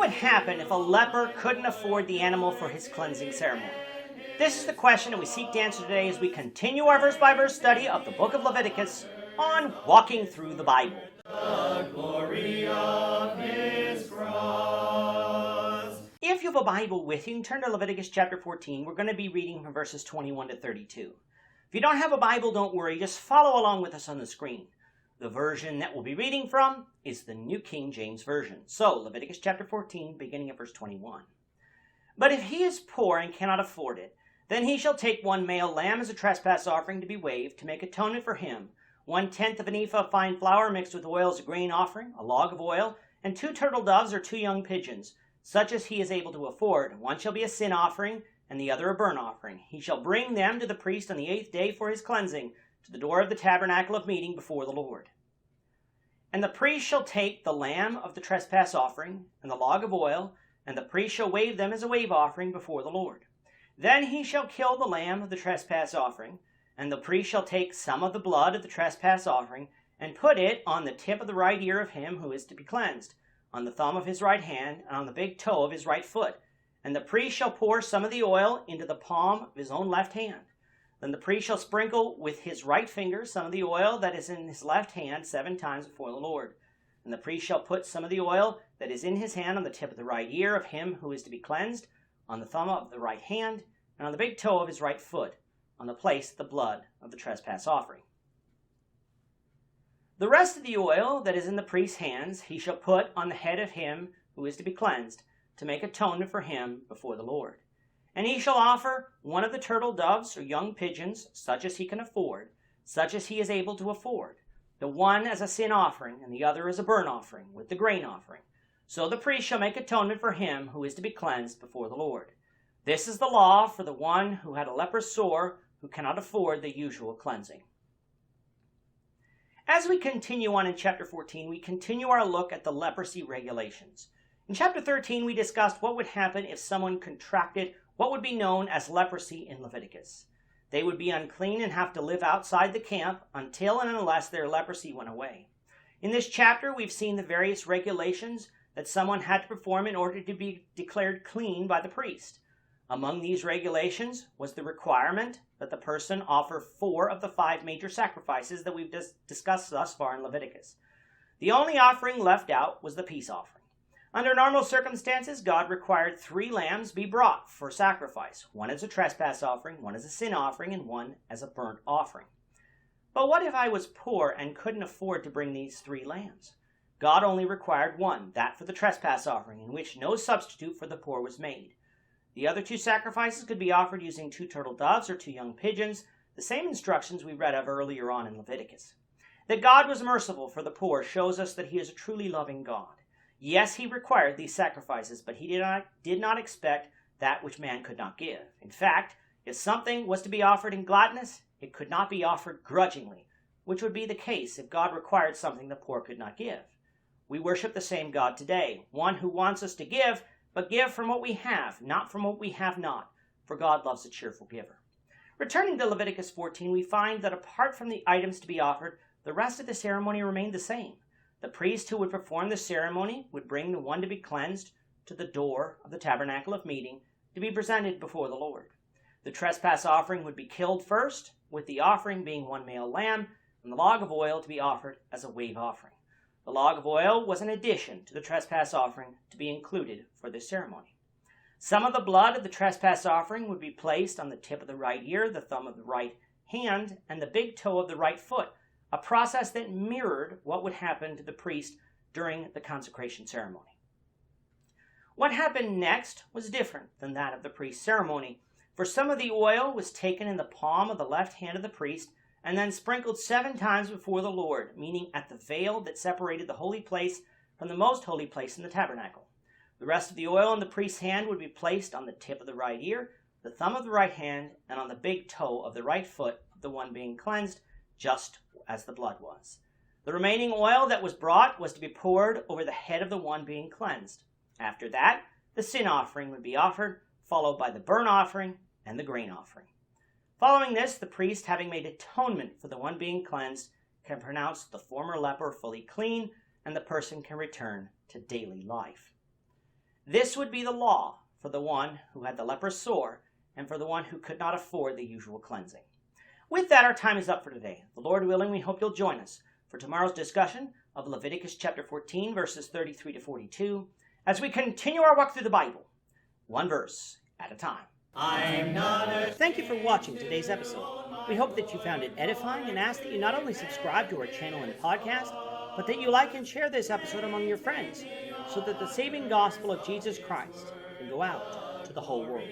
would happen if a leper couldn't afford the animal for his cleansing ceremony? This is the question that we seek to answer today as we continue our verse-by-verse study of the book of Leviticus on Walking Through the Bible. The glory of his cross. If you have a Bible with you, turn to Leviticus chapter 14. We're going to be reading from verses 21 to 32. If you don't have a Bible, don't worry. Just follow along with us on the screen. The version that we'll be reading from is the New King James Version. So, Leviticus chapter 14, beginning at verse 21. But if he is poor and cannot afford it, then he shall take one male lamb as a trespass offering to be waved, to make atonement for him, 1/10 of an ephah of fine flour mixed with oil as a grain offering, a log of oil, and 2 turtle doves or 2 young pigeons, such as he is able to afford. One shall be a sin offering, and the other a burnt offering. He shall bring them to the priest on the 8th day for his cleansing, to the door of the tabernacle of meeting before the Lord. And the priest shall take the lamb of the trespass offering, and the log of oil, and the priest shall wave them as a wave offering before the Lord. Then he shall kill the lamb of the trespass offering, and the priest shall take some of the blood of the trespass offering, and put it on the tip of the right ear of him who is to be cleansed, on the thumb of his right hand, and on the big toe of his right foot. And the priest shall pour some of the oil into the palm of his own left hand. Then the priest shall sprinkle with his right finger some of the oil that is in his left hand 7 times before the Lord. And the priest shall put some of the oil that is in his hand on the tip of the right ear of him who is to be cleansed, on the thumb of the right hand, and on the big toe of his right foot, on the place of the blood of the trespass offering. The rest of the oil that is in the priest's hands he shall put on the head of him who is to be cleansed, to make atonement for him before the Lord. And he shall offer one of the turtle doves or young pigeons, such as he can afford, such as he is able to afford, the one as a sin offering, and the other as a burnt offering, with the grain offering. So the priest shall make atonement for him who is to be cleansed before the Lord. This is the law for the one who had a leprous sore, who cannot afford the usual cleansing. As we continue on in chapter 14, we continue our look at the leprosy regulations. In chapter 13, we discussed what would happen if someone contracted what would be known as leprosy in Leviticus. They would be unclean and have to live outside the camp until and unless their leprosy went away. In this chapter, we've seen the various regulations that someone had to perform in order to be declared clean by the priest. Among these regulations was the requirement that the person offer 4 of the 5 major sacrifices that we've discussed thus far in Leviticus. The only offering left out was the peace offering. Under normal circumstances, God required 3 lambs be brought for sacrifice, 1 as a trespass offering, 1 as a sin offering, and 1 as a burnt offering. But what if I was poor and couldn't afford to bring these 3 lambs? God only required 1, that for the trespass offering, in which no substitute for the poor was made. The other 2 sacrifices could be offered using 2 turtle doves or 2 young pigeons, the same instructions we read of earlier on in Leviticus. That God was merciful for the poor shows us that he is a truly loving God. Yes, he required these sacrifices, but he did not expect that which man could not give. In fact, if something was to be offered in gladness, it could not be offered grudgingly, which would be the case if God required something the poor could not give. We worship the same God today, one who wants us to give, but give from what we have, not from what we have not, for God loves a cheerful giver. Returning to Leviticus 14, we find that apart from the items to be offered, the rest of the ceremony remained the same. The priest who would perform the ceremony would bring the one to be cleansed to the door of the tabernacle of meeting to be presented before the Lord. The trespass offering would be killed first, with the offering being 1 male lamb, and the log of oil to be offered as a wave offering. The log of oil was an addition to the trespass offering to be included for this ceremony. Some of the blood of the trespass offering would be placed on the tip of the right ear, the thumb of the right hand, and the big toe of the right foot, a process that mirrored what would happen to the priest during the consecration ceremony. What happened next was different than that of the priest's ceremony, for some of the oil was taken in the palm of the left hand of the priest and then sprinkled 7 times before the Lord, meaning at the veil that separated the holy place from the most holy place in the tabernacle. The rest of the oil in the priest's hand would be placed on the tip of the right ear, the thumb of the right hand, and on the big toe of the right foot of the one being cleansed, just as the blood was. The remaining oil that was brought was to be poured over the head of the one being cleansed. After that, the sin offering would be offered, followed by the burnt offering and the grain offering. Following this, the priest, having made atonement for the one being cleansed, can pronounce the former leper fully clean, and the person can return to daily life. This would be the law for the one who had the leper sore and for the one who could not afford the usual cleansing. With that, our time is up for today. The Lord willing, we hope you'll join us for tomorrow's discussion of Leviticus chapter 14, verses 33 to 42, as we continue our walk through the Bible, one verse at a time. Thank you for watching today's episode. We hope that you found it edifying and ask that you not only subscribe to our channel and podcast, but that you like and share this episode among your friends so that the saving gospel of Jesus Christ can go out to the whole world.